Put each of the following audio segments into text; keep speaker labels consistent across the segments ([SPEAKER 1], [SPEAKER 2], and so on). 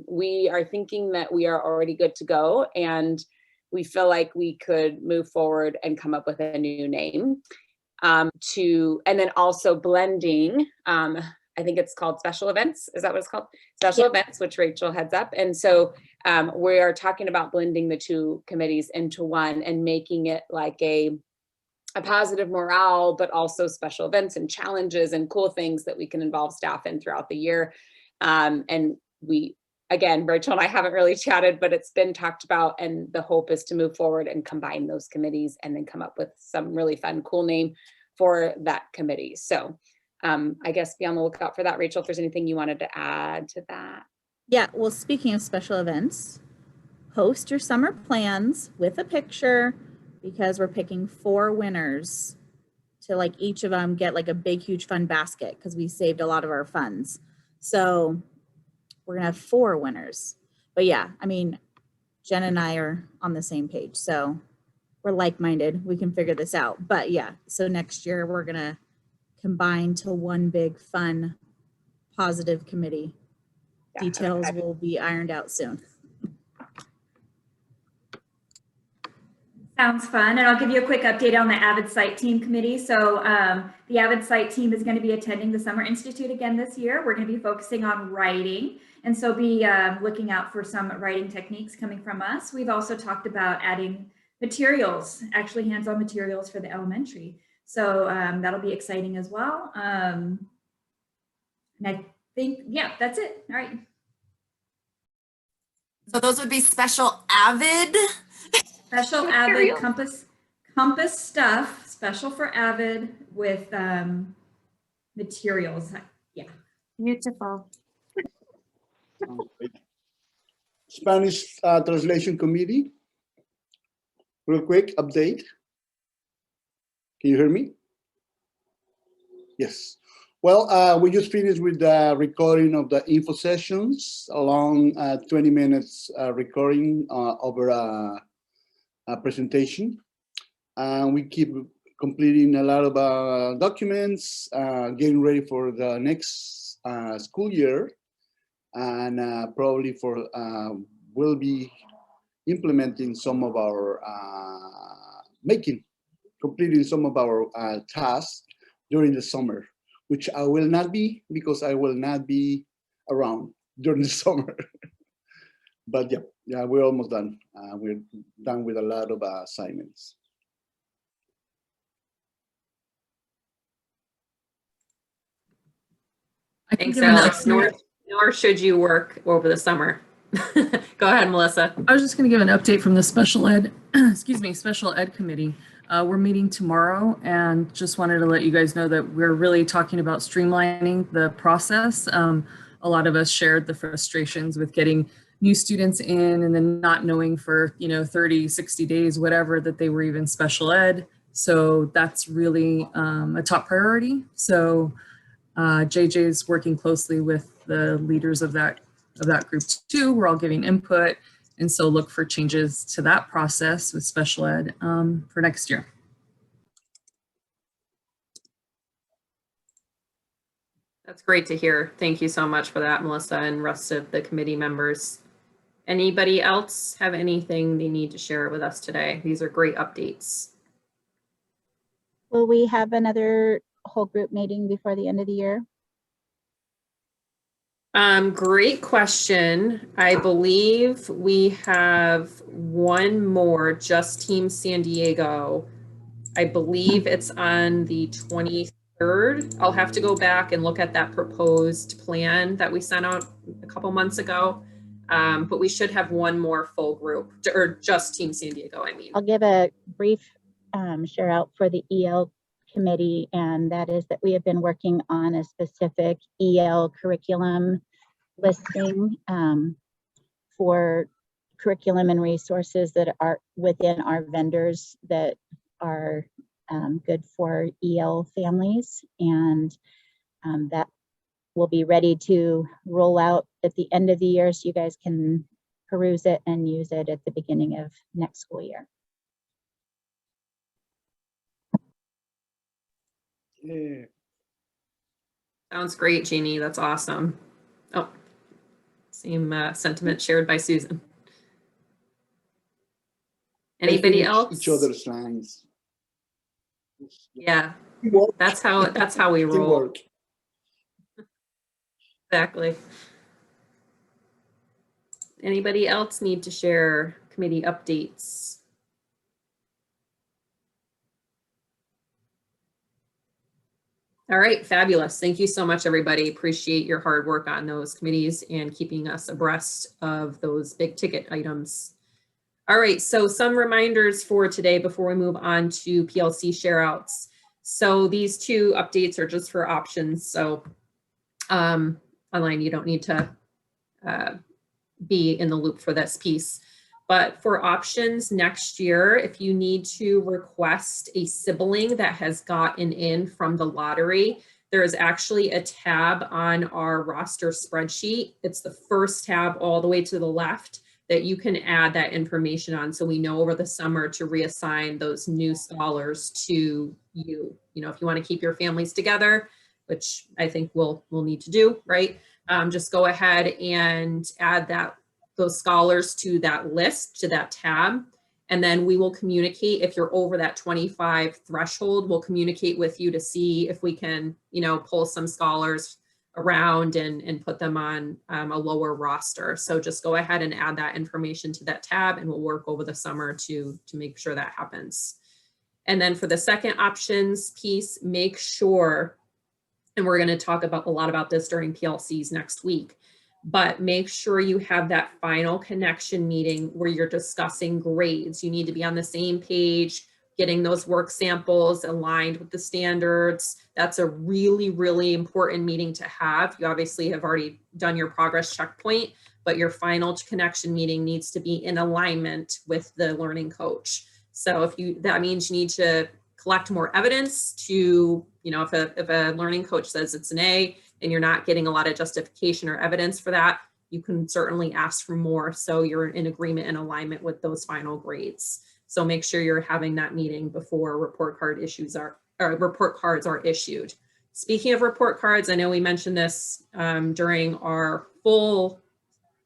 [SPEAKER 1] we are thinking that we are already good to go, and we feel like we could move forward and come up with a new name. And then also blending, I think it's called special events. Is that what it's called? Special events, which Rachel heads up. And so we are talking about blending the two committees into one and making it like a positive morale, but also special events and challenges and cool things that we can involve staff in throughout the year. And we, again, Rachel and I haven't really chatted, but it's been talked about, and the hope is to move forward and combine those committees and then come up with some really fun, cool name for that committee. So I guess be on the lookout for that. Rachel, if there's anything you wanted to add to that.
[SPEAKER 2] Yeah, well, speaking of special events, post your summer plans with a picture, because we're picking 4 winners to like each of them get like a big, huge fun basket, because we saved a lot of our funds. So we're gonna have 4 winners. But yeah, I mean, Jen and I are on the same page, so we're like-minded. We can figure this out. But yeah, so next year we're gonna combine to one big, fun, positive committee. Yeah, details will be ironed out soon.
[SPEAKER 3] Sounds fun. And I'll give you a quick update on the Avid Site Team Committee. So the Avid Site Team is going to be attending the Summer Institute again this year. We're going to be focusing on writing. And so be looking out for some writing techniques coming from us. We've also talked about adding materials, actually hands-on materials for the elementary. So that'll be exciting as well. And I think, yeah, that's it. All right.
[SPEAKER 4] So those would be special Avid.
[SPEAKER 3] Special Avid Compass stuff, special for Avid with materials. Yeah.
[SPEAKER 5] Beautiful.
[SPEAKER 6] Spanish Translation Committee. Real quick update. Can you hear me? Yes. Well, we just finished with the recording of the info sessions, along 20 minutes recording over a presentation. We keep completing a lot of documents, getting ready for the next school year, and probably for we'll be implementing some of our completing some of our tasks during the summer, which I will not be, because I will not be around during the summer. But yeah, we're almost done. We're done with a lot of assignments.
[SPEAKER 1] Thanks, Alex. Nor should you work over the summer. Go ahead, Melissa.
[SPEAKER 7] I was just going to give an update from the special ed, special ed committee. We're meeting tomorrow, and just wanted to let you guys know that we're really talking about streamlining the process. A lot of us shared the frustrations with getting new students in and then not knowing for 30, 60 days, whatever, that they were even special ed. So that's really a top priority. So JJ is working closely with the leaders of that group too. We're all giving input, and so look for changes to that process with special ed for next year.
[SPEAKER 1] That's great to hear. Thank you so much for that, Melissa, and rest of the committee members. Anybody else have anything they need to share with us today? These are great updates.
[SPEAKER 2] Will we have another whole group meeting before the end of the year?
[SPEAKER 1] Great question. I believe we have one more, just Team San Diego. I believe it's on the 23rd. I'll have to go back and look at that proposed plan that we sent out a couple months ago. But we should have one more full group, or just Team San Diego, I mean.
[SPEAKER 2] I'll give a brief share out for the EL committee, and that is that we have been working on a specific EL curriculum listing for curriculum and resources that are within our vendors that are good for EL families, and that will be ready to roll out at the end of the year, so you guys can peruse it and use it at the beginning of next school year.
[SPEAKER 1] Sounds great, Jeannie. That's awesome. Oh,
[SPEAKER 5] sentiment shared by Susan. Anybody else?
[SPEAKER 6] Each other's lines.
[SPEAKER 5] Yeah,
[SPEAKER 6] Teamwork.
[SPEAKER 5] that's how we roll.
[SPEAKER 6] Teamwork.
[SPEAKER 5] Exactly. Anybody else need to share committee updates? All right, fabulous. Thank you so much, everybody. Appreciate your hard work on those committees and keeping us abreast of those big ticket items. All right, so some reminders for today before we move on to PLC shareouts. So these two updates are just for options. So online, you don't need to be in the loop for this piece. But for options next year, if you need to request a sibling that has gotten in from the lottery, there is actually a tab on our roster spreadsheet. It's the first tab all the way to the left that you can add that information on. So we know over the summer to reassign those new scholars to you. You know, if you want to keep your families together, which I think we'll need to do, right? Just go ahead and add those scholars to that list, to that tab. And then we will communicate if you're over that 25 threshold, we'll communicate with you to see if we can, you know, pull some scholars around and put them on a lower roster. So just go ahead and add that information to that tab and we'll work over the summer to make sure that happens. And then for the second options piece, make sure, and we're going to talk about a lot about this during PLCs next week, but make sure you have that final connection meeting where you're discussing grades. You need to be on the same page, getting those work samples aligned with the standards. That's a really, really important meeting to have. You obviously have already done your progress checkpoint, but your final connection meeting needs to be in alignment with the learning coach. So that means you need to collect more evidence to, you know, if a learning coach says it's an A and you're not getting a lot of justification or evidence for that, you can certainly ask for more. So you're in agreement and alignment with those final grades. So make sure you're having that meeting before report cards are issued. Speaking of report cards, I know we mentioned this during our full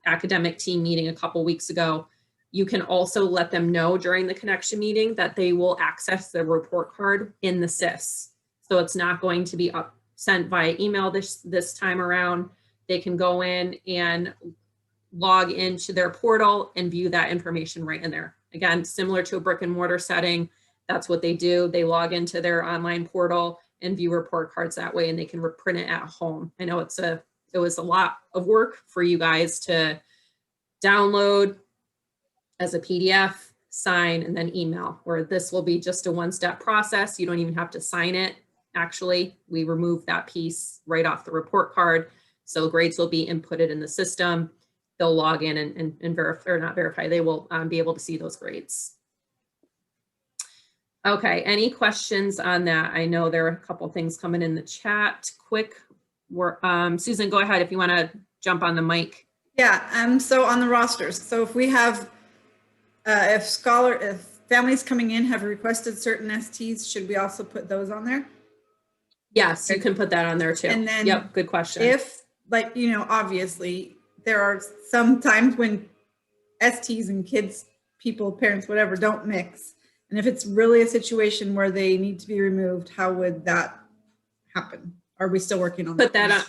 [SPEAKER 5] academic team meeting a couple weeks ago. You can also let them know during the connection meeting that they will access the report card in the SIS. So it's not going to be sent via email this time around. They can go in and log into their portal and view that information right in there. Again, similar to a brick and mortar setting, that's what they do. They log into their online portal and view report cards that way, and they can print it at home. I know it was a lot of work for you guys to download as a PDF, sign, and then email, where this will be just a one-step process. You don't even have to sign it. Actually, we remove that piece right off the report card. So grades will be inputted in the system. They'll log in and verify, or not verify, they will be able to see those grades. Okay, any questions on that? I know there are a couple things coming in the chat. Quick, Susan, go ahead if you want to jump on the mic.
[SPEAKER 8] Yeah, so on the rosters, so if we have, if families coming in have requested certain STs, should we also put those on there?
[SPEAKER 5] Yes, you can put that on there too.
[SPEAKER 8] And then,
[SPEAKER 5] yep, good question.
[SPEAKER 8] If, like, you know, obviously there are some times when STs and kids, people, parents, whatever, don't mix. And if it's really a situation where they need to be removed, how would that happen? Are we still working on that?
[SPEAKER 5] Put that on.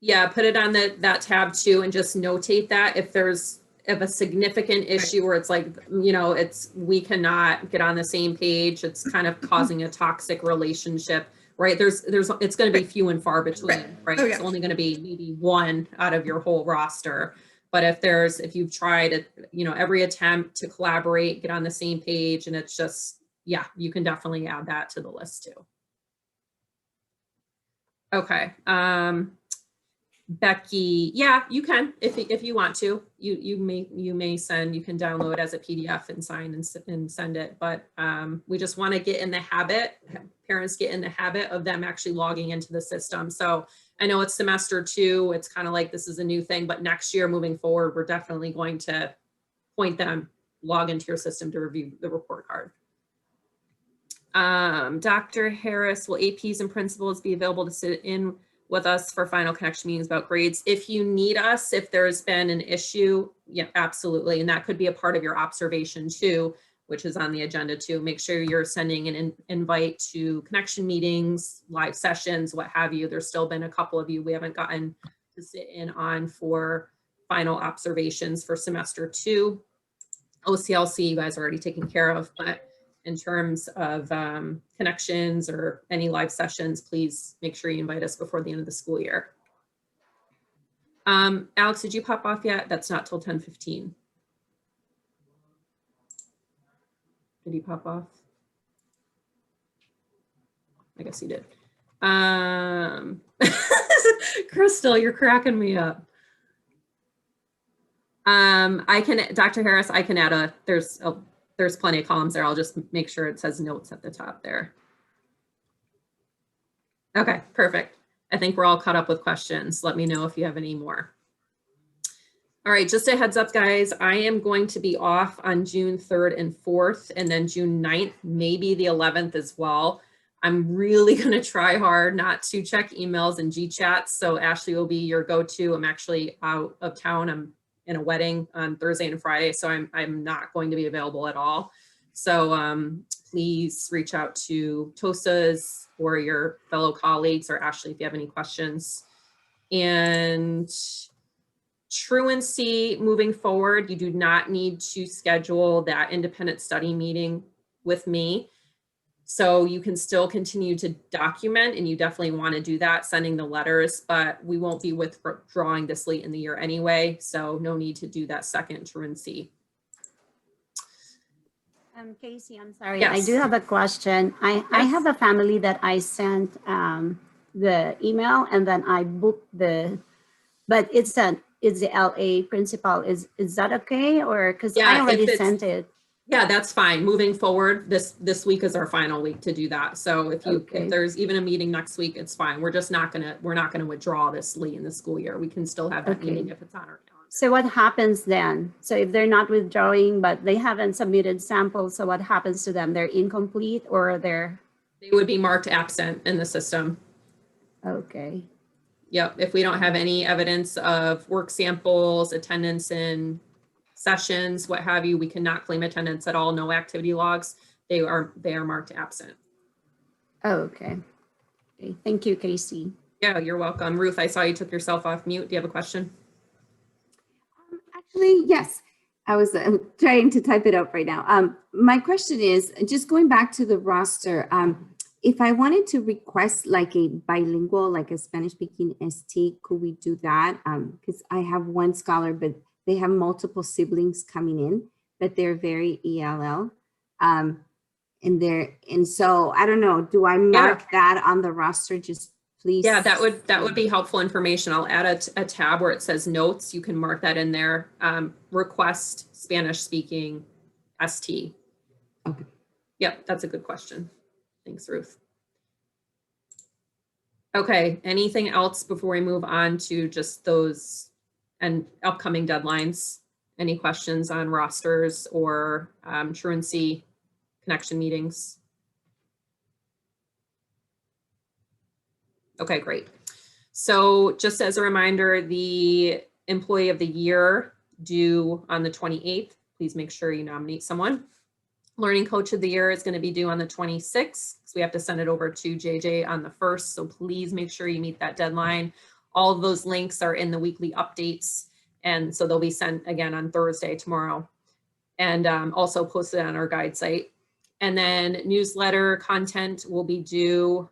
[SPEAKER 5] Yeah, put it on that tab too, and just notate that if there's a significant issue where it's like, you know, we cannot get on the same page. It's kind of causing a toxic relationship, right? It's going to be few and far between, right?
[SPEAKER 8] Oh, yeah.
[SPEAKER 5] It's only going to be maybe one out of your whole roster. But if you've tried, you know, every attempt to collaborate, get on the same page, and it's just, yeah, you can definitely add that to the list too. Okay. Becky, yeah, you can, if you want to, you may send, you can download as a PDF and sign and send it. But we just want to get in the habit, parents get in the habit of them actually logging into the system. So I know it's semester 2, it's kind of like this is a new thing, but next year moving forward, we're definitely going to point them, log into your system to review the report card. Dr. Harris, will APs and principals be available to sit in with us for final connection meetings about grades. If you need us, if there's been an issue, yeah, absolutely. And that could be a part of your observation too, which is on the agenda too. Make sure you're sending an invite to connection meetings, live sessions, what have you. There's still been a couple of you we haven't gotten to sit in on for final observations for semester 2. OCLC, you guys are already taken care of, but in terms of connections or any live sessions, please make sure you invite us before the end of the school year. Alex, did you pop off yet? That's not till 10:15. Did he pop off? I guess he did. Crystal, you're cracking me up. Dr. Harris, I can add there's plenty of columns there. I'll just make sure it says notes at the top there. Okay, perfect. I think we're all caught up with questions. Let me know if you have any more. All right, just a heads up, guys. I am going to be off on June 3rd and 4th, and then June 9th, maybe the 11th as well. I'm really going to try hard not to check emails and GChats. So Ashley will be your go-to. I'm actually out of town. I'm in a wedding on Thursday and Friday, so I'm not going to be available at all. So please reach out to TOSAs or your fellow colleagues or Ashley if you have any questions. And truancy moving forward, you do not need to schedule that independent study meeting with me. So you can still continue to document, and you definitely want to do that, sending the letters, but we won't be withdrawing this late in the year anyway. So no need to do that second truancy.
[SPEAKER 9] Casey, I'm sorry.
[SPEAKER 5] Yes.
[SPEAKER 9] I do have a question. I have a family that I sent the email and then I booked but it's the LA principal. Is that okay? Or because I already sent it.
[SPEAKER 5] Yeah, that's fine. Moving forward, this week is our final week to do that. So if there's even a meeting next week, it's fine. We're not gonna withdraw this late in the school year. We can still have that meeting if it's on our calendar.
[SPEAKER 9] So what happens then? So if they're not withdrawing, but they haven't submitted samples, so what happens to them? They're incomplete or they
[SPEAKER 5] would be marked absent in the system.
[SPEAKER 9] Okay.
[SPEAKER 5] Yep. If we don't have any evidence of work samples, attendance in sessions, what have you, we cannot claim attendance at all. No activity logs. They are marked absent.
[SPEAKER 9] Oh, okay. Thank you, Casey.
[SPEAKER 5] Yeah, you're welcome. Ruth, I saw you took yourself off mute. Do you have a question?
[SPEAKER 10] Actually, yes. I was trying to type it up right now. My question is just going back to the roster. If I wanted to request like a bilingual, like a Spanish speaking ST, could we do that? Because I have one scholar, but they have multiple siblings coming in, but they're very ELL. And so I don't know, do I mark that on the roster? Just please.
[SPEAKER 5] Yeah, that would be helpful information. I'll add a tab where it says notes. You can mark that in there. Request Spanish speaking ST.
[SPEAKER 10] Okay.
[SPEAKER 5] Yep, that's a good question. Thanks, Ruth. Okay, anything else before we move on to just those and upcoming deadlines? Any questions on rosters or truancy connection meetings? Okay, great. So just as a reminder, the employee of the year due on the 28th. Please make sure you nominate someone. Learning coach of the year is going to be due on the 26th. So we have to send it over to JJ on the 1st. So please make sure you meet that deadline. All of those links are in the weekly updates. And so they'll be sent again on Thursday, tomorrow, and also posted on our guide site. And then newsletter content will be due,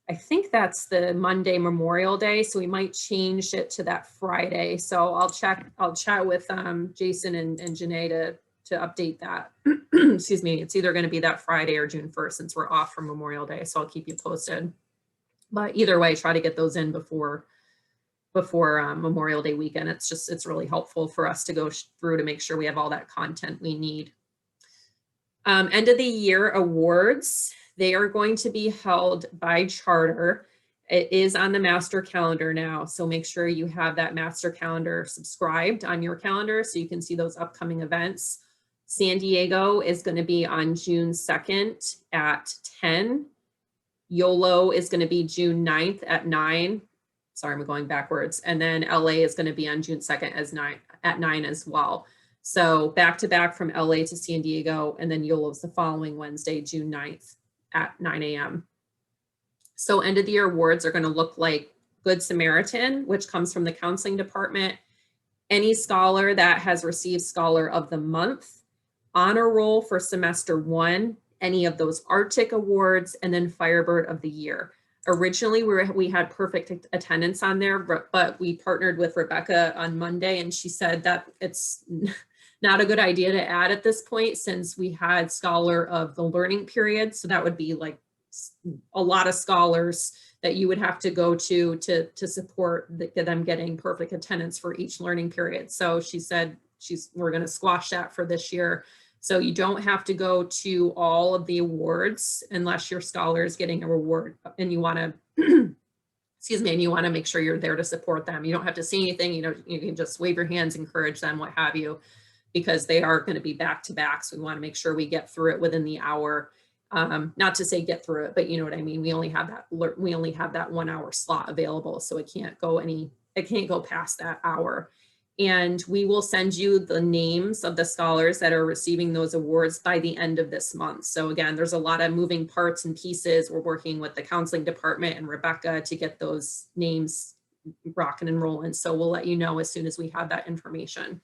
[SPEAKER 5] I think that's the Monday, Memorial Day. So we might change it to that Friday. So I'll chat with Jason and Janae to update that. Excuse me. It's either going to be that Friday or June 1st since we're off from Memorial Day. So I'll keep you posted. But either way, try to get those in before Memorial Day weekend. It's really helpful for us to go through to make sure we have all that content we need. End of the year awards, they are going to be held by charter. It is on the master calendar now. So make sure you have that master calendar subscribed on your calendar so you can see those upcoming events. San Diego is going to be on June 2nd at 10. YOLO is going to be June 9th at 9. Sorry, I'm going backwards. And then LA is going to be on June 2nd at 9 as well. So back to back from LA to San Diego, and then YOLO's the following Wednesday, June 9th at 9 a.m. So end of the year awards are going to look like Good Samaritan, which comes from the counseling department. Any scholar that has received Scholar of the Month, Honor Roll for semester 1, any of those Arctic awards, and then Firebird of the Year. Originally, we had perfect attendance on there, but we partnered with Rebecca on Monday, and she said that it's not a good idea to add at this point since we had Scholar of the Learning Period. So that would be like a lot of scholars that you would have to go to support them getting perfect attendance for each learning period. So she said we're going to squash that for this year. So you don't have to go to all of the awards unless your scholar is getting a reward and you want to, excuse me, and you want to make sure you're there to support them. You don't have to say anything, you can just wave your hands, encourage them, what have you, because they are going to be back to back. So we want to make sure we get through it within the hour. Not to say get through it, but you know what I mean? We only have that 1 hour slot available. So it can't go past that hour. And we will send you the names of the scholars that are receiving those awards by the end of this month. So again, there's a lot of moving parts and pieces. We're working with the counseling department and Rebecca to get those names rocking and rolling. So we'll let you know as soon as we have that information.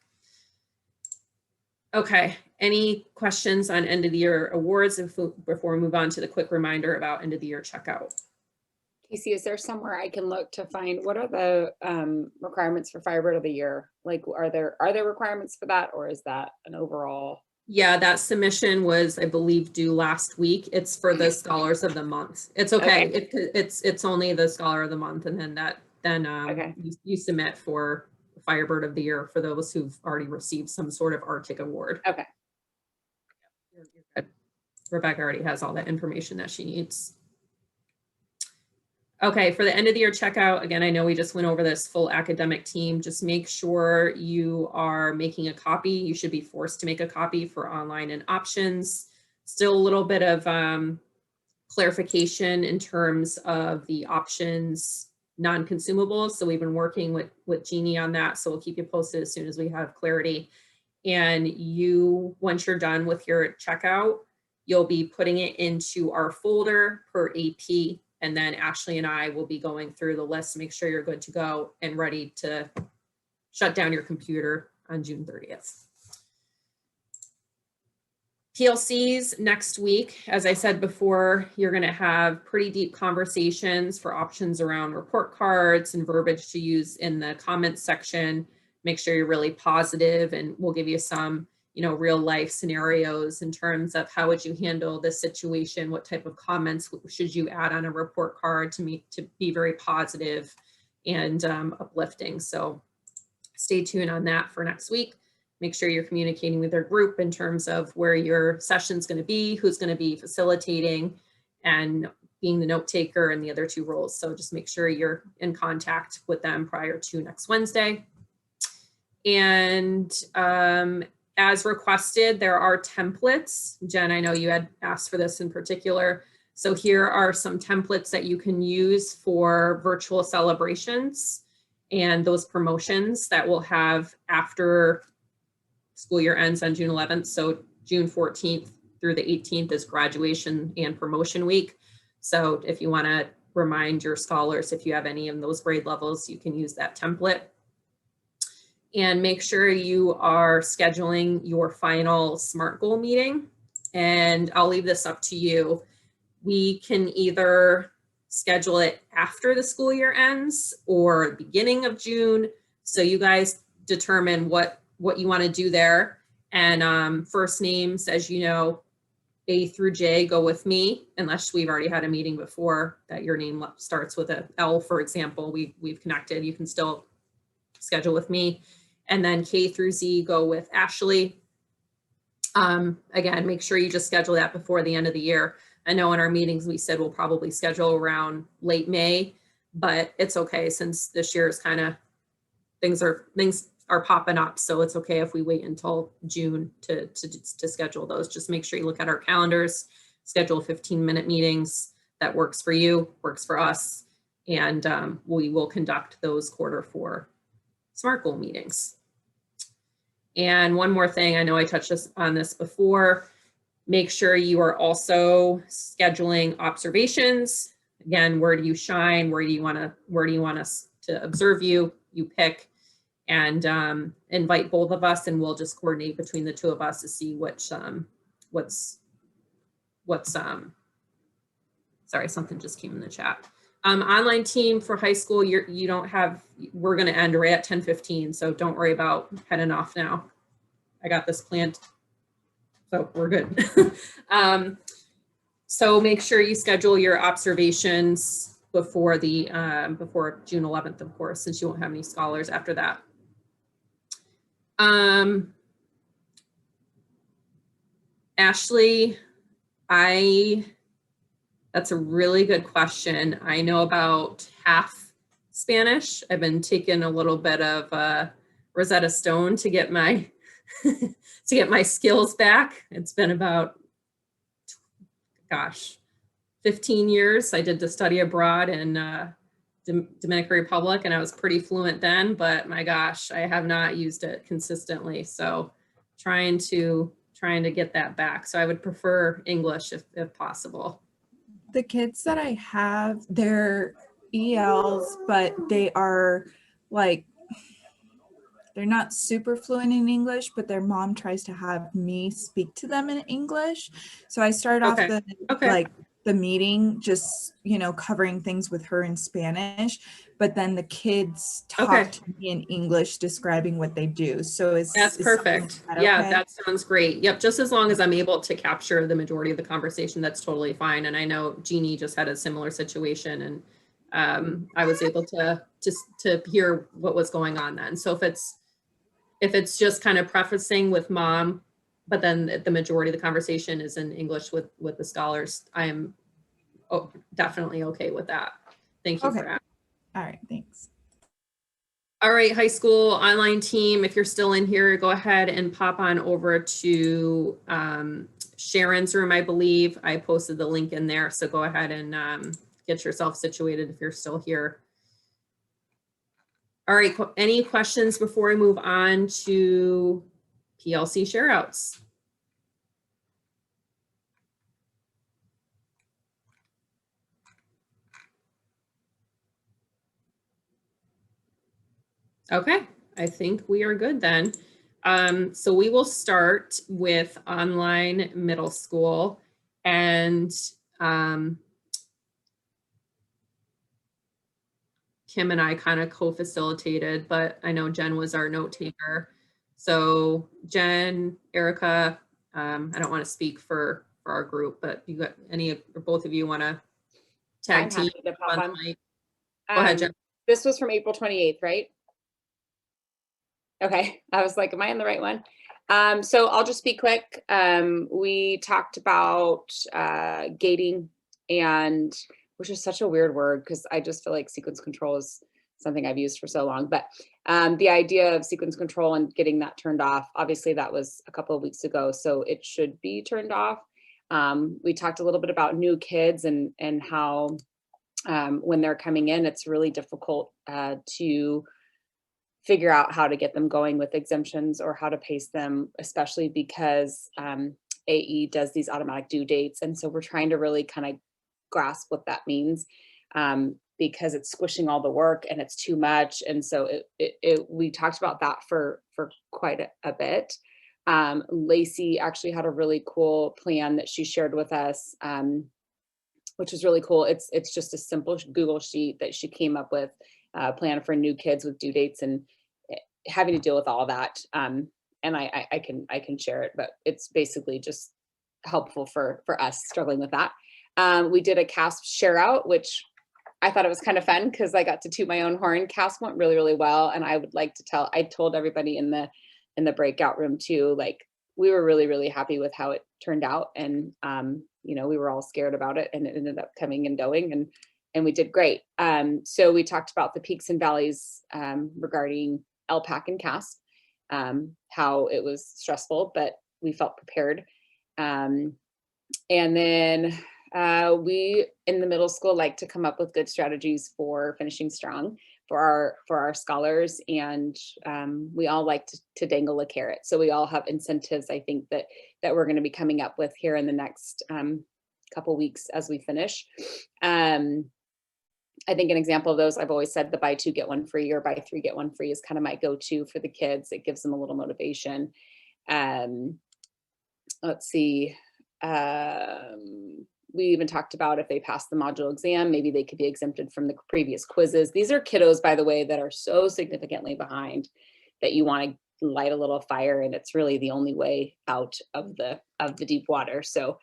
[SPEAKER 5] Okay, any questions on end of the year awards before we move on to the quick reminder about end of the year checkout?
[SPEAKER 1] Casey, is there somewhere I can look to find what are the requirements for Firebird of the Year? Like, are there requirements for that, or is that an overall?
[SPEAKER 5] Yeah, that submission was, I believe, due last week. It's for the Scholars of the Month. It's okay. It's only the Scholar of the Month, and then
[SPEAKER 1] Okay.
[SPEAKER 5] you submit for Firebird of the Year for those who've already received some sort of Arctic award.
[SPEAKER 1] Okay.
[SPEAKER 5] You're good. Rebecca already has all that information that she needs. Okay, for the end of the year checkout, again, I know we just went over this full academic team. Just make sure you are making a copy. You should be forced to make a copy for online and options. Still a little bit of clarification in terms of the options non-consumables. So we've been working with Jeannie on that. So we'll keep you posted as soon as we have clarity. And once you're done with your checkout, you'll be putting it into our folder per AP. And then Ashley and I will be going through the list to make sure you're good to go and ready to shut down your computer on June 30th. PLCs next week, as I said before, you're going to have pretty deep conversations for options around report cards and verbiage to use in the comments section. Make sure you're really positive, and we'll give you some real life scenarios in terms of how would you handle this situation, what type of comments should you add on a report card to be very positive and uplifting. So stay tuned on that for next week. Make sure you're communicating with your group in terms of where your session's going to be, who's going to be facilitating, and being the note taker and the other two roles. So just make sure you're in contact with them prior to next Wednesday. And as requested, there are templates. Jen, I know you had asked for this in particular. So here are some templates that you can use for virtual celebrations and those promotions that we'll have after school year ends on June 11th. So June 14th through the 18th is graduation and promotion week. So if you want to remind your scholars, if you have any of those grade levels, you can use that template. And make sure you are scheduling your final SMART goal meeting. And I'll leave this up to you. We can either schedule it after the school year ends or beginning of June. So you guys determine what you want to do there. And first names, as you know, A through J go with me, unless we've already had a meeting before that your name starts with a L, for example. We've connected. You can still schedule with me. And then K through Z go with Ashley. Again, make sure you just schedule that before the end of the year. I know in our meetings we said we'll probably schedule around late May, but it's okay since this year is kind of things are popping up. So it's okay if we wait until June to schedule those. Just make sure you look at our calendars, schedule 15-minute meetings. that works for you, works for us. And we will conduct those Q4 SMART goal meetings. And one more thing, I know I touched on this before, make sure you are also scheduling observations. Again, where do you shine? Where do you want us to observe you? You pick, and invite both of us, and we'll just coordinate between the two of us to see which sorry, something just came in the chat. Online team for high school, we're going to end right at 10:15, so don't worry about heading off now. I got this planned, so we're good. So make sure you schedule your observations before before June 11th, of course, since you won't have any scholars after that. Ashley, that's a really good question. I know about half Spanish. I've been taking a little bit of Rosetta Stone to get my to get my skills back. It's been about, gosh, 15 years. I did the study abroad in Dominican Republic, and I was pretty fluent then, but my gosh, I have not used it consistently. So trying to get that back. So I would prefer English if possible.
[SPEAKER 11] The kids that I have, they're ELs, but they are like, they're not super fluent in English, but their mom tries to have me speak to them in English. So I start off the meeting just, covering things with her in Spanish, but then the kids talk to me in English describing what they do. So
[SPEAKER 5] that's perfect. Yeah, that sounds great. Yep, just as long as I'm able to capture the majority of the conversation, that's totally fine. And I know Jeannie just had a similar situation, and I was able to hear what was going on then. So if it's just kind of prefacing with mom, but then the majority of the conversation is in English with the scholars, I am definitely okay with that. Thank you for that.
[SPEAKER 11] All right, thanks.
[SPEAKER 5] All right, high school online team, if you're still in here, go ahead and pop on over to Sharon's room, I believe. I posted the link in there, so go ahead and get yourself situated if you're still here. All right, any questions before we move on to PLC shareouts? Okay, I think we are good then. So we will start with online middle school, and Kim and I kind of co-facilitated, but I know Jen was our note taker. So Jen, Erica, I don't want to speak for our group, but you got any or both of you want to tag team?
[SPEAKER 1] Go
[SPEAKER 5] ahead, Jen.
[SPEAKER 1] This was from April 28th, right? Okay, I was like, am I in the right one? So I'll just be quick. We talked about gating, and which is such a weird word because I just feel like sequence control is something I've used for so long. But the idea of sequence control and getting that turned off, obviously that was a couple of weeks ago, so it should be turned off. We talked a little bit about new kids and how when they're coming in, it's really difficult to figure out how to get them going with exemptions or how to pace them, especially because AE does these automatic due dates. And so we're trying to really kind of grasp what that means because it's squishing all the work and it's too much. And so we talked about that for quite a bit. Lacey actually had a really cool plan that she shared with us, which was really cool. It's just a simple Google sheet that she came up with, plan for new kids with due dates and having to deal with all that. And I can share it, but it's basically just helpful for us struggling with that. We did a CASP share out, which I thought it was kind of fun because I got to toot my own horn. CASP went really, really well. And I would like to I told everybody in the breakout room too, like we were really, really happy with how it turned out. And, we were all scared about it and it ended up coming and going and we did great. So we talked about the peaks and valleys regarding LPAC and CASP, how it was stressful, but we felt prepared. And then We in the middle school like to come up with good strategies for finishing strong for our scholars, and we all like to dangle a carrot. So we all have incentives, I think, that we're going to be coming up with here in the next couple weeks as we finish. I think an example of those, I've always said the buy two, get one free, or buy three, get one free is kind of my go-to for the kids. It gives them a little motivation. Let's see. We even talked about if they pass the module exam, maybe they could be exempted from the previous quizzes. These are kiddos, by the way, that are so significantly behind that you want to light a little fire, and it's really the only way out of the deep water. So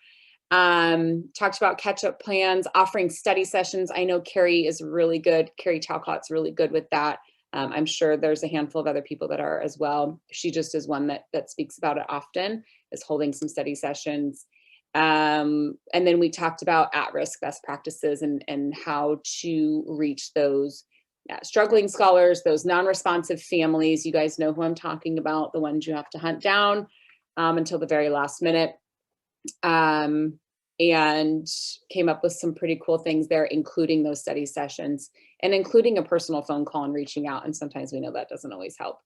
[SPEAKER 1] talked about catch-up plans, offering study sessions. I know Carrie is really good. Carrie Talcott's really good with that. I'm sure there's a handful of other people that are as well. She just is one that speaks about it often, is holding some study sessions. And then we talked about at-risk best practices and how to reach those struggling scholars, those non-responsive families. You guys know who I'm talking about, the ones you have to hunt down until the very last minute. And came up with some pretty cool things there, including those study sessions and including a personal phone call and reaching out. And sometimes we know that doesn't always help.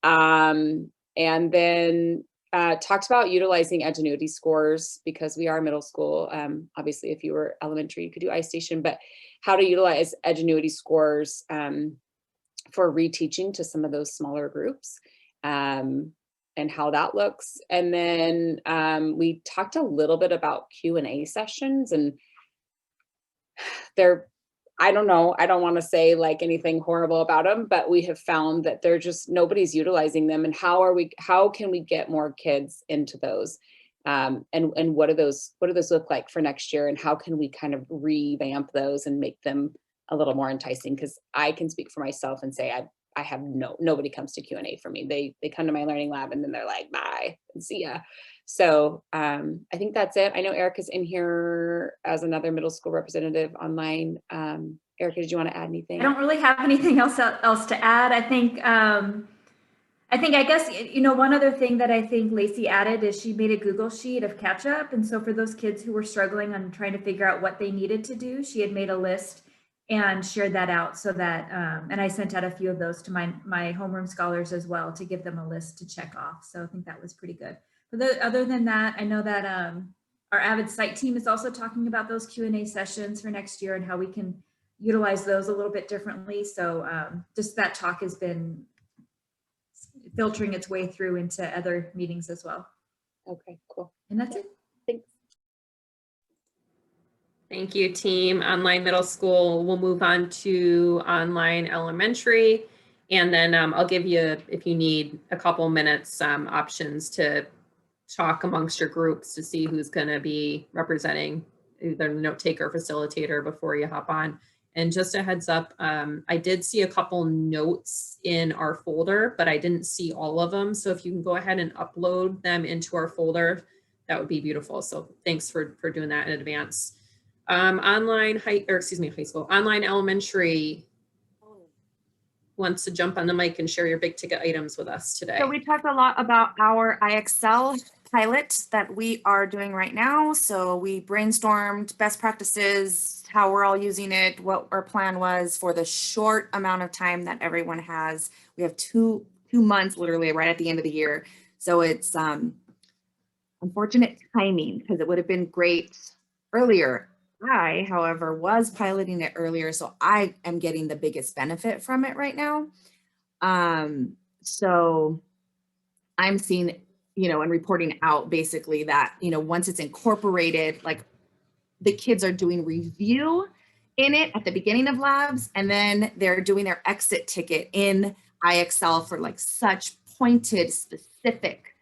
[SPEAKER 1] And then talked about utilizing Edgenuity scores, because we are middle school. Obviously, if you were elementary, you could do iStation, but how to utilize Edgenuity scores for reteaching to some of those smaller groups. And how that looks. And then we talked a little bit about Q&A sessions, and I don't know, I don't want to say like anything horrible about them, but we have found that they're just, nobody's utilizing them. And how can we get more kids into those? And what do those look like for next year? And how can we kind of revamp those and make them a little more enticing? Because I can speak for myself and say I have nobody comes to Q&A for me. They come to my learning lab and then they're like, bye and see ya. So I think that's it. I know Erica's in here as another middle school representative online. Erica, did you want to add anything?
[SPEAKER 3] I don't really have anything else to add. I guess, you know, one other thing that I think Lacey added is she made a Google sheet of catch up. And so for those kids who were struggling on trying to figure out what they needed to do, she had made a list and shared that out so that, and I sent out a few of those to my homeroom scholars as well to give them a list to check off. So I think that was pretty good. But other than that, I know that our Avid site team is also talking about those Q&A sessions for next year and how we can utilize those a little bit differently. So just that talk has been filtering its way through into other meetings as well.
[SPEAKER 1] Okay, cool.
[SPEAKER 3] And that's it.
[SPEAKER 1] Thanks.
[SPEAKER 5] Thank you, team. Online middle school. We'll move on to online elementary. And then I'll give you, if you need a couple minutes, options to talk amongst your groups to see who's going to be representing either note taker or facilitator before you hop on. And just a heads up, I did see a couple notes in our folder, but I didn't see all of them. So if you can go ahead and upload them into our folder, that would be beautiful. So thanks for doing that in advance. Online elementary wants to jump on the mic and share your big ticket items with us today.
[SPEAKER 4] So we talked a lot about our IXL pilot that we are doing right now. So we brainstormed best practices, how we're all using it, what our plan was for the short amount of time that everyone has. We have two months literally right at the end of the year. So it's unfortunate timing because it would have been great earlier. I, however, was piloting it earlier, so I am getting the biggest benefit from it right now. So I'm seeing, you know, and reporting out basically that, you know, once it's incorporated, like the kids are doing review in it at the beginning of labs, and then they're doing their exit ticket in IXL for like such pointed, specific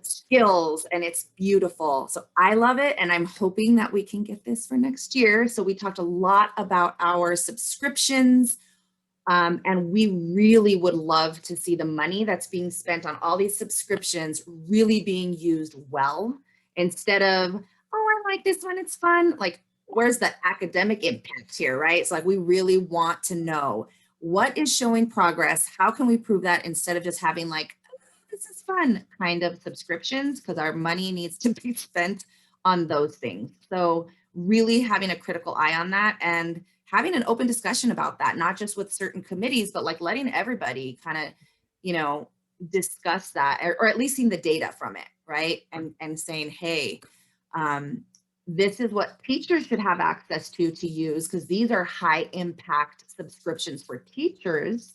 [SPEAKER 4] skills, and it's beautiful. So I love it, and I'm hoping that we can get this for next year. So we talked a lot about our subscriptions, and we really would love to see the money that's being spent on all these subscriptions really being used well, instead of, oh, I like this one, it's fun. Like, where's the academic impact here, right? It's like, we really want to know what is showing progress. How can we prove that, instead of just having like, this is fun kind of subscriptions, because our money needs to be spent on those things. So really having a critical eye on that and having an open discussion about that, not just with certain committees, but like letting everybody kind of, you know, discuss that, or at least seeing the data from it, right? And saying, hey, this is what teachers should have access to use, because these are high impact subscriptions for teachers,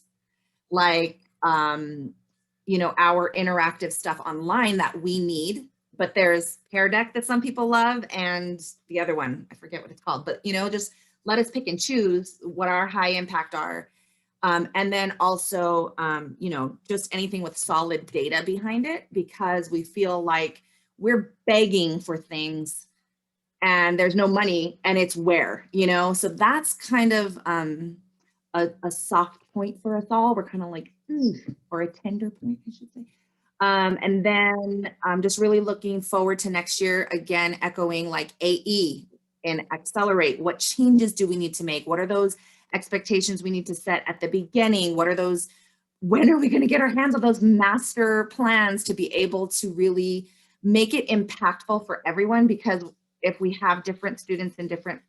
[SPEAKER 4] like, you know, our interactive stuff online that we need. But there's Pear Deck that some people love, and the other one, I forget what it's called, but, you know, just let us pick and choose what our high impact are. And then also, you know, just anything with solid data behind it, because we feel like we're begging for things and there's no money, and it's where, you know, so that's kind of a soft point for us all. We're kind of like, or a tender point, I should say. And then I'm just really looking forward to next year, again, echoing like AE and Accelerate. What changes do we need to make? What are those expectations we need to set at the beginning? What are those, when are we going to get our hands on those master plans to be able to really make it impactful for everyone? Because if we have different students in different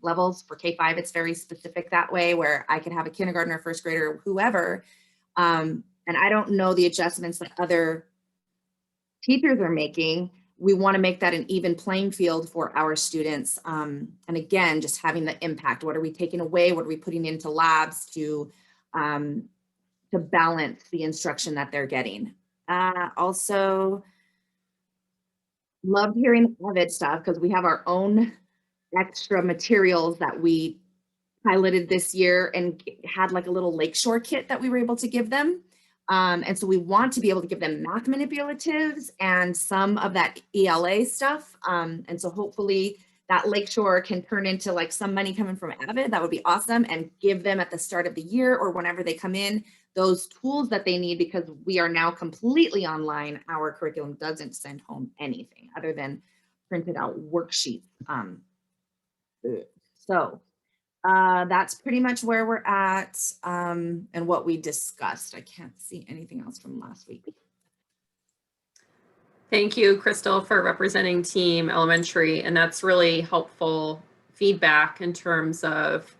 [SPEAKER 4] levels, for K-5, it's very specific that way, where I could have a kindergartner, first grader, whoever, and I don't know the adjustments that other teachers are making. We want to make that an even playing field for our students. And again, just having the impact. What are we taking away? What are we putting into labs to balance the instruction that they're getting? Also, loved hearing the COVID stuff, because we have our own extra materials that we piloted this year and had like a little Lakeshore kit that we were able to give them. And so we want to be able to give them math manipulatives and some of that ELA stuff. And so hopefully that Lakeshore can turn into like some money coming from Avid. That would be awesome. And give them at the start of the year or whenever they come in those tools that they need, because we are now completely online. Our curriculum doesn't send home anything other than printed out worksheets. So that's pretty much where we're at and what we discussed. I can't see anything else from last week.
[SPEAKER 5] Thank you, Crystal, for representing Team Elementary. And that's really helpful feedback in terms of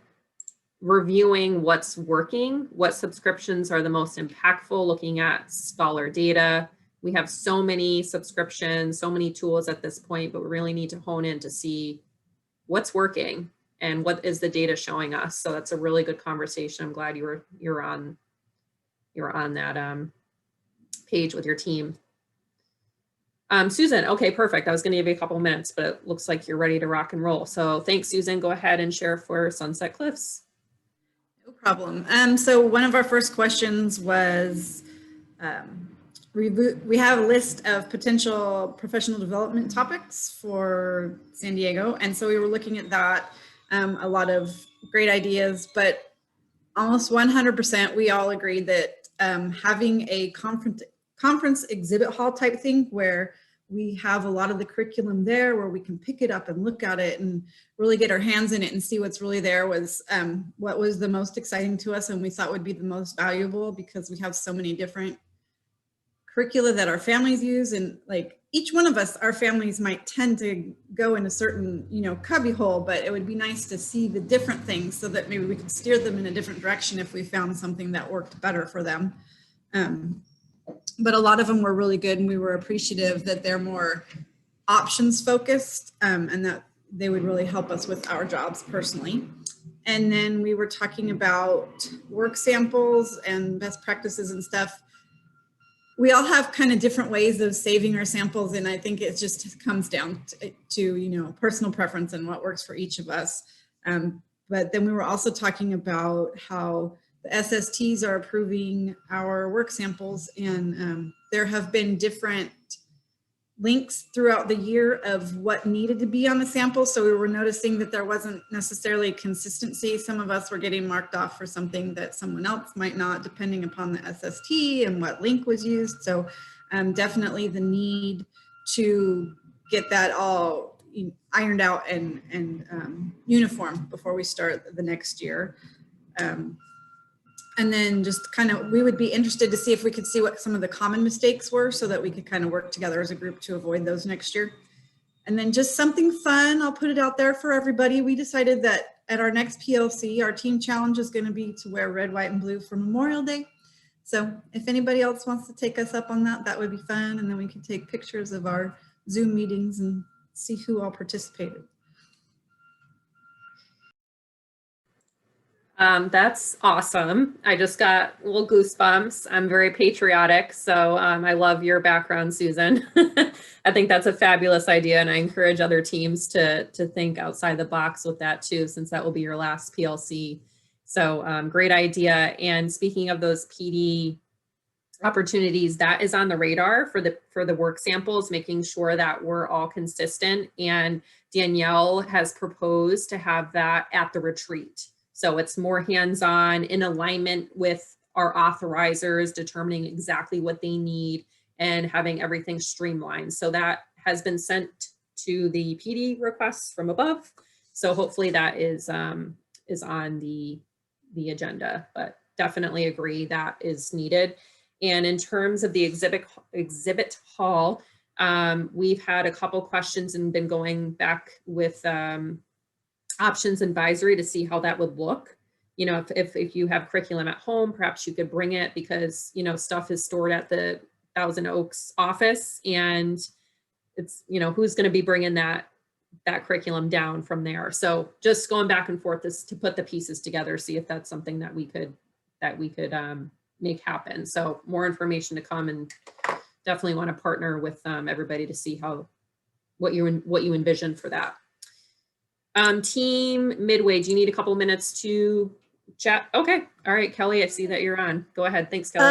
[SPEAKER 5] reviewing what's working, what subscriptions are the most impactful, looking at scholar data. We have so many subscriptions, so many tools at this point, but we really need to hone in to see what's working and what is the data showing us. So that's a really good conversation. I'm glad you're on that page with your team. Susan, okay, perfect. I was going to give you a couple of minutes, but it looks like you're ready to rock and roll. So thanks, Susan. Go ahead and share for Sunset Cliffs.
[SPEAKER 8] No problem. So one of our first questions was, we have a list of potential professional development topics for San Diego. And so we were looking at that, a lot of great ideas, but almost 100% we all agreed that having a conference exhibit hall type thing where we have a lot of the curriculum there, where we can pick it up and look at it and really get our hands in it and see what's really there, was what was the most exciting to us and we thought would be the most valuable, because we have so many different curricula that our families use, and like each one of us, our families might tend to go in a certain, you know, cubby hole, but it would be nice to see the different things so that maybe we could steer them in a different direction if we found something that worked better for them. But a lot of them were really good, and we were appreciative that they're more options focused, and that they would really help us with our jobs personally. And then we were talking about work samples and best practices and stuff. We all have kind of different ways of saving our samples, and I think it just comes down to you know, personal preference and what works for each of us. But then we were also talking about how the SSTs are approving our work samples, and there have been different links throughout the year of what needed to be on the sample. So we were noticing that there wasn't necessarily consistency. Some of us were getting marked off for something that someone else might not, depending upon the SST and what link was used. So definitely the need to get that all ironed out and uniform before we start the next year. And then just kind of, we would be interested to see if we could see what some of the common mistakes were so that we could kind of work together as a group to avoid those next year. And then just something fun, I'll put it out there for everybody. We decided that at our next PLC, our team challenge is going to be to wear red, white, and blue for Memorial Day. So if anybody else wants to take us up on that, that would be fun. And then we can take pictures of our Zoom meetings and see who all participated.
[SPEAKER 5] That's awesome. I just got little goosebumps. I'm very patriotic, so I love your background, Susan. I think that's a fabulous idea, and I encourage other teams to think outside the box with that too, since that will be your last PLC. So great idea. And speaking of those PD opportunities, that is on the radar for the work samples, making sure that we're all consistent. And Danielle has proposed to have that at the retreat. So it's more hands-on, in alignment with our authorizers, determining exactly what they need and having everything streamlined. So that has been sent to the PD requests from above. So hopefully that is on the agenda, but definitely agree that is needed. And in terms of the exhibit hall, we've had a couple questions and been going back with Options Advisory to see how that would look. You know, if you have curriculum at home, perhaps you could bring it, because, you know, stuff is stored at the Thousand Oaks office, and it's, you know, who's going to be bringing that curriculum down from there. So just going back and forth is to put the pieces together, see if that's something that we could make happen. So more information to come, and definitely want to partner with everybody to see what you envision for that. Team Midway, do you need a couple minutes to chat? Okay. All right, Kelly, I see that you're on. Go ahead. Thanks, Kelly.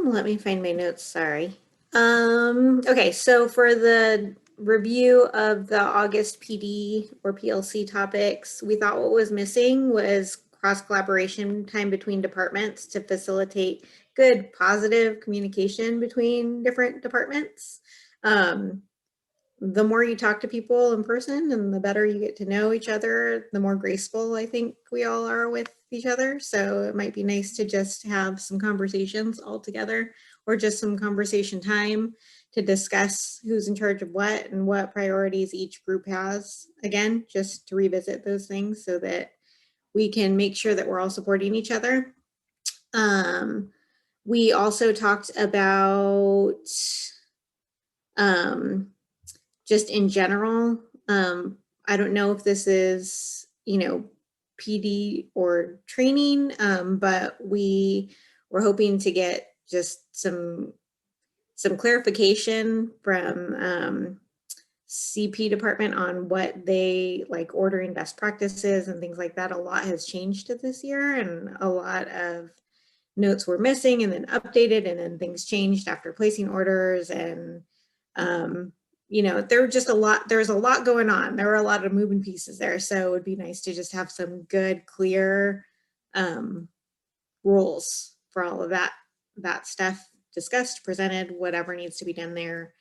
[SPEAKER 12] Let me find my notes. Sorry. Okay. So for the review of the August PD or PLC topics, we thought what was missing was cross collaboration time between departments to facilitate good, positive communication between different departments. The more you talk to people in person and the better you get to know each other, the more graceful I think we all are with each other. So it might be nice to just have some conversations all together, or just some conversation time to discuss who's in charge of what and what priorities each group has. Again, just to revisit those things so that we can make sure that we're all supporting each other. We also talked about just in general, I don't know if this is, you know, PD or training, but we were hoping to get just some clarification from CP department on what they like ordering best practices and things like that. A lot has changed this year, and a lot of notes were missing and then updated, and then things changed after placing orders, and you know, there's a lot going on. There were a lot of moving pieces there. So it would be nice to just have some good, clear rules for all of that stuff discussed, presented, whatever needs to be done there.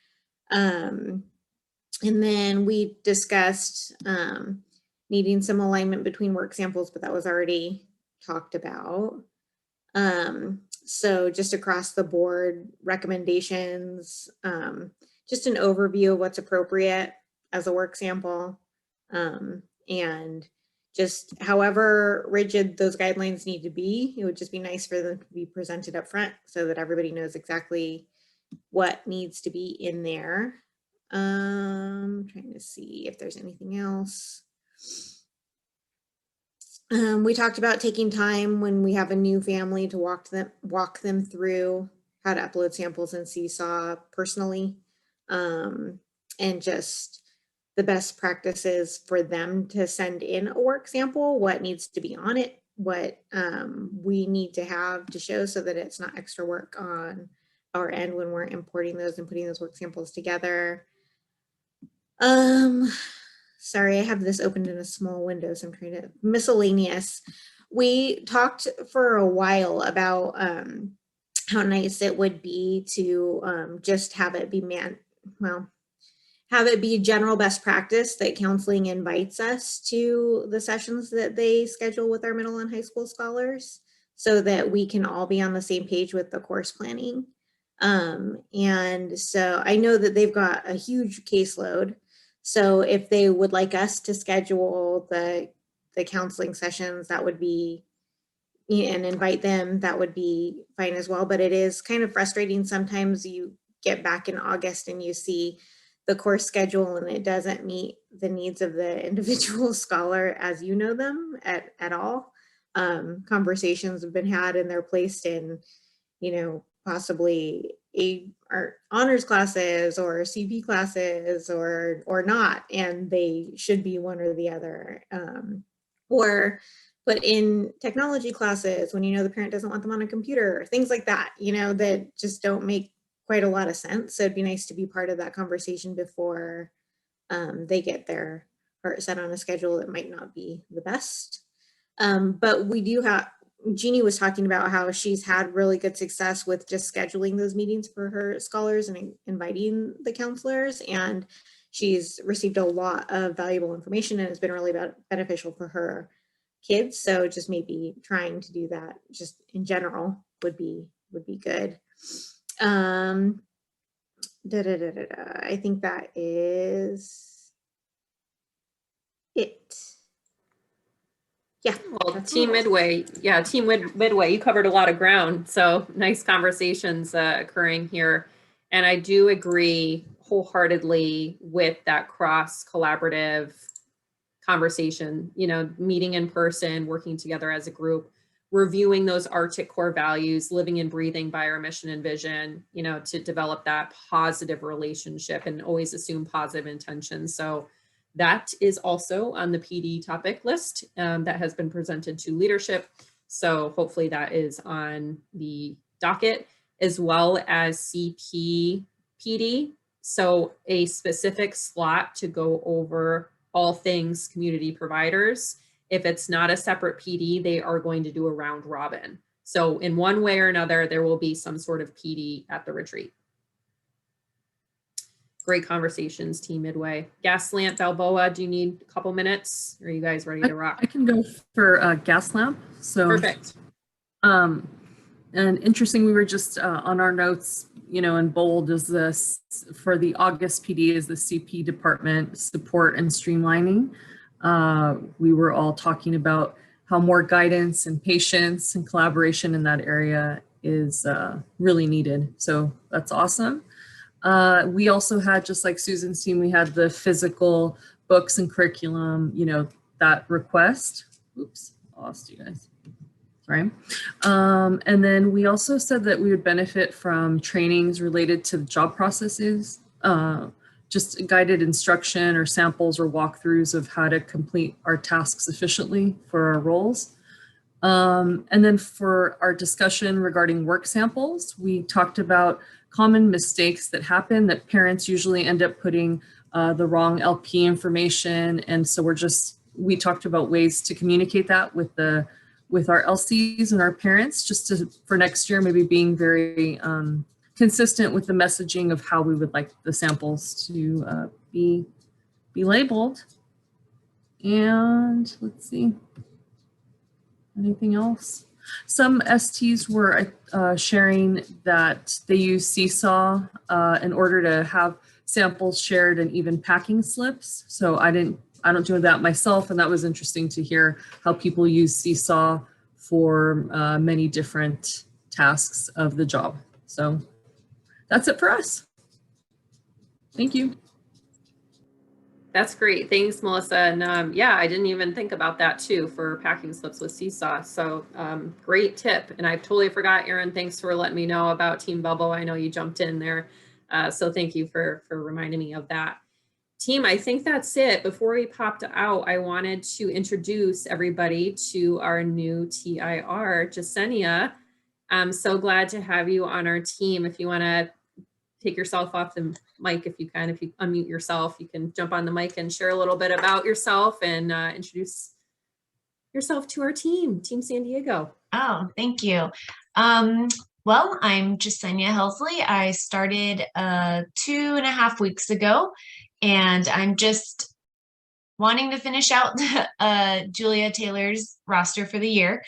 [SPEAKER 12] And then we discussed needing some alignment between work samples, but that was already talked about. So just across the board recommendations, just an overview of what's appropriate as a work sample, and just however rigid those guidelines need to be, it would just be nice for them to be presented up front so that everybody knows exactly what needs to be in there. Trying to see if there's anything else. We talked about taking time when we have a new family to walk them through how to upload samples in Seesaw personally. And just the best practices for them to send in a work sample, what needs to be on it, what we need to have to show so that it's not extra work on our end when we're importing those and putting those work samples together. Sorry, I have this opened in a small window, so I'm trying to, miscellaneous. We talked for a while about how nice it would be to just have it be have it be general best practice that counseling invites us to the sessions that they schedule with our middle and high school scholars, so that we can all be on the same page with the course planning. And so I know that they've got a huge caseload. So if they would like us to schedule the counseling sessions, that would be, and invite them, that would be fine as well. But it is kind of frustrating. Sometimes you get back in August and you see the course schedule and it doesn't meet the needs of the individual scholar as you know them at all. Conversations have been had and they're placed in, possibly or honors classes or CP classes or not, and they should be one or the other. But in technology classes, when the parent doesn't want them on a computer, things like that, that just don't make quite a lot of sense. So it'd be nice to be part of that conversation before they get their heart set on a schedule that might not be the best. But we do have, Jeannie was talking about how she's had really good success with just scheduling those meetings for her scholars and inviting the counselors. And she's received a lot of valuable information and it's been really beneficial for her kids. So just maybe trying to do that just in general would be good. I think that is it. Yeah.
[SPEAKER 5] Well, Team Midway, you covered a lot of ground. So nice conversations occurring here. And I do agree wholeheartedly with that cross collaborative conversation, meeting in person, working together as a group, reviewing those Arctic core values, living and breathing by our mission and vision, to develop that positive relationship and always assume positive intentions. So that is also on the PD topic list that has been presented to leadership. So hopefully that is on the docket, as well as CP PD. So a specific slot to go over all things community providers. If it's not a separate PD, they are going to do a round robin. So in one way or another, there will be some sort of PD at the retreat. Great conversations, Team Midway. Gaslamp, Balboa, do you need a couple minutes? Or are you guys ready to rock?
[SPEAKER 7] I can go for Gaslamp. So
[SPEAKER 5] perfect.
[SPEAKER 7] And interesting, we were just on our notes, in bold is this for the August PD is the CP department support and streamlining. We were all talking about how more guidance and patience and collaboration in that area is really needed. So that's awesome. We also had, just like Susan's team, we had the physical books and curriculum, that request. Oops, I lost you guys. Sorry. And then we also said that we would benefit from trainings related to job processes, just guided instruction or samples or walkthroughs of how to complete our tasks efficiently for our roles. And then for our discussion regarding work samples, we talked about common mistakes that happen that parents usually end up putting the wrong LP information. And so we talked about ways to communicate that with our LCs and our parents, just for next year, maybe being very consistent with the messaging of how we would like the samples to be labeled. And let's see, anything else? Some STs were sharing that they use Seesaw in order to have samples shared and even packing slips. So I don't do that myself, and that was interesting to hear how people use Seesaw for many different tasks of the job. So that's it for us. Thank you.
[SPEAKER 5] That's great. Thanks, Melissa. And yeah, I didn't even think about that too for packing slips with Seesaw. So great tip. And I totally forgot, Erin, thanks for letting me know about Team Bubble. I know you jumped in there. So thank you for reminding me of that. Team, I think that's it. Before we popped out, I wanted to introduce everybody to our new TIR, Jasenia. I'm so glad to have you on our team. If you want to take yourself off the mic, if you unmute yourself, you can jump on the mic and share a little bit about yourself and introduce yourself to our team, Team San Diego.
[SPEAKER 13] Oh, thank you. Well, I'm Jasenia Helsley. I started 2.5 weeks ago, and I'm just wanting to finish out Julia Taylor's roster for the year.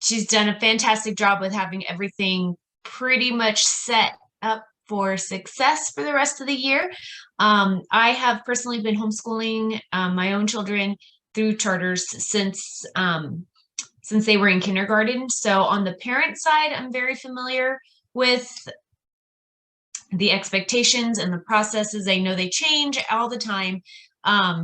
[SPEAKER 13] She's done a fantastic job with having everything pretty much set up for success for the rest of the year. I have personally been homeschooling my own children through charters since they were in kindergarten. So on the parent side, I'm very familiar with the expectations and the processes. I know they change all the time.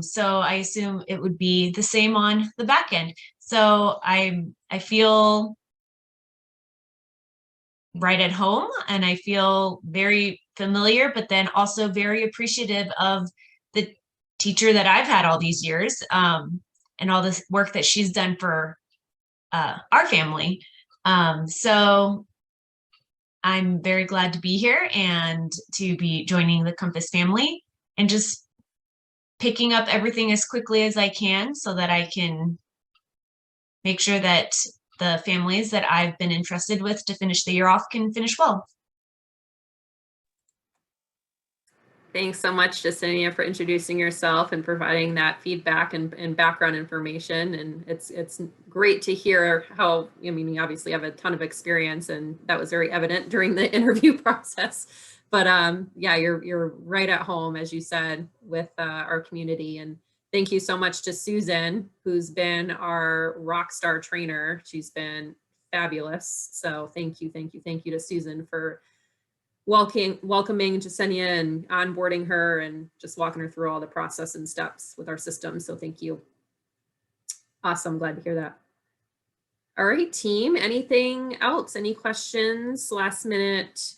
[SPEAKER 13] So I assume it would be the same on the back end. So I feel right at home, and I feel very familiar, but then also very appreciative of the teacher that I've had all these years, and all this work that she's done for our family. So I'm very glad to be here and to be joining the Compass family and just picking up everything as quickly as I can so that I can make sure that the families that I've been entrusted with to finish the year off can finish well.
[SPEAKER 5] Thanks so much, Jasenia, for introducing yourself and providing that feedback and background information. And it's great to hear how, I mean, you obviously have a ton of experience, and that was very evident during the interview process. But yeah, you're right at home, as you said, with our community. And thank you so much to Susan, who's been our rock star trainer. She's been fabulous. So thank you to Susan for welcoming Jasenia and onboarding her and just walking her through all the process and steps with our system. So thank you. Awesome, glad to hear that. All right, team, anything else? Any questions, last minute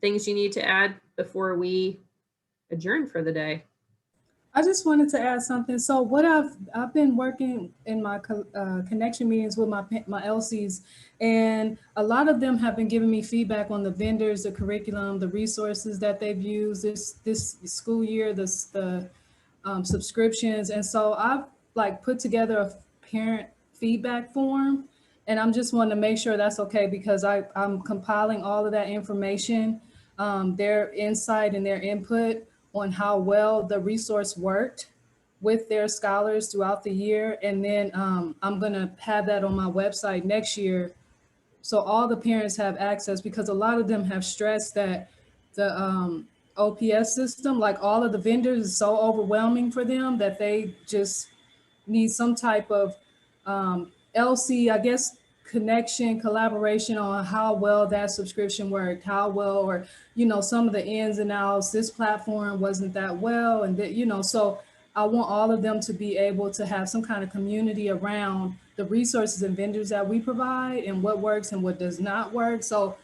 [SPEAKER 5] things you need to add before we adjourn for the day?
[SPEAKER 14] I just wanted to add something. So what I've been working in my connection meetings with my LCs, and a lot of them have been giving me feedback on the vendors, the curriculum, the resources that they've used this school year, the subscriptions. And so I've put together a parent feedback form, and I'm just wanting to make sure that's okay, because I'm compiling all of that information, their insight and their input on how well the resource worked with their scholars throughout the year. And then I'm gonna have that on my website next year, so all the parents have access, because a lot of them have stressed that the OPS system, like all of the vendors, is so overwhelming for them that they just need some type of LC, I guess, connection, collaboration on how well that subscription worked, how well, or, you know, some of the ins and outs, this platform wasn't that well. And that, you know, so I want all of them to be able to have some kind of community around the resources and vendors that we provide and what works and what does not work. So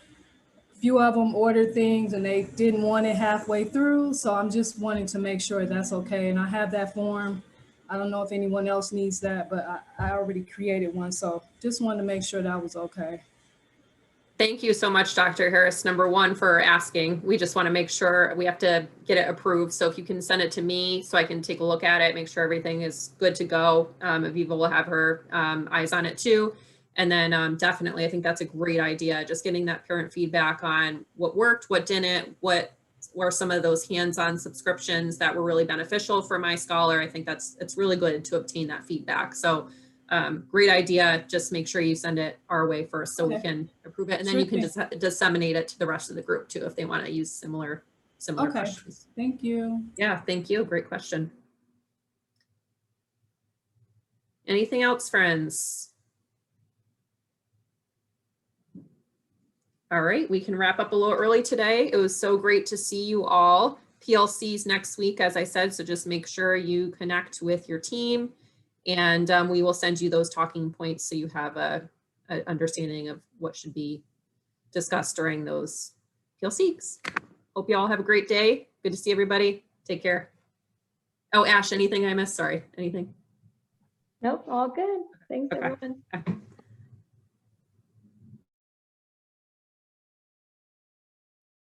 [SPEAKER 14] a few of them ordered things and they didn't want it halfway through. So I'm just wanting to make sure that's okay. And I have that form. I don't know if anyone else needs that, but I already created one. So just wanted to make sure that was okay.
[SPEAKER 5] Thank you so much, Dr. Harris, number one, for asking. We just want to make sure we have to get it approved. So if you can send it to me so I can take a look at it, make sure everything is good to go. Aviva will have her eyes on it too. And then definitely, I think that's a great idea. Just getting that parent feedback on what worked, what didn't, what were some of those hands-on subscriptions that were really beneficial for my scholar. I think it's really good to obtain that feedback. So great idea. Just make sure you send it our way first so we can approve it. And then you can just disseminate it to the rest of the group too, if they want to use similar questions.
[SPEAKER 14] Thank you.
[SPEAKER 5] Yeah, thank you. Great question. Anything else, friends? All right, we can wrap up a little early today. It was so great to see you all. PLC's next week, as I said, so just make sure you connect with your team, and we will send you those talking points so you have a understanding of what should be discussed during those PLCs. Hope you all have a great day. Good to see everybody. Take care. Oh, Ash, anything I missed? Sorry, anything?
[SPEAKER 15] Nope, all good. Thanks, everyone.
[SPEAKER 5] Okay.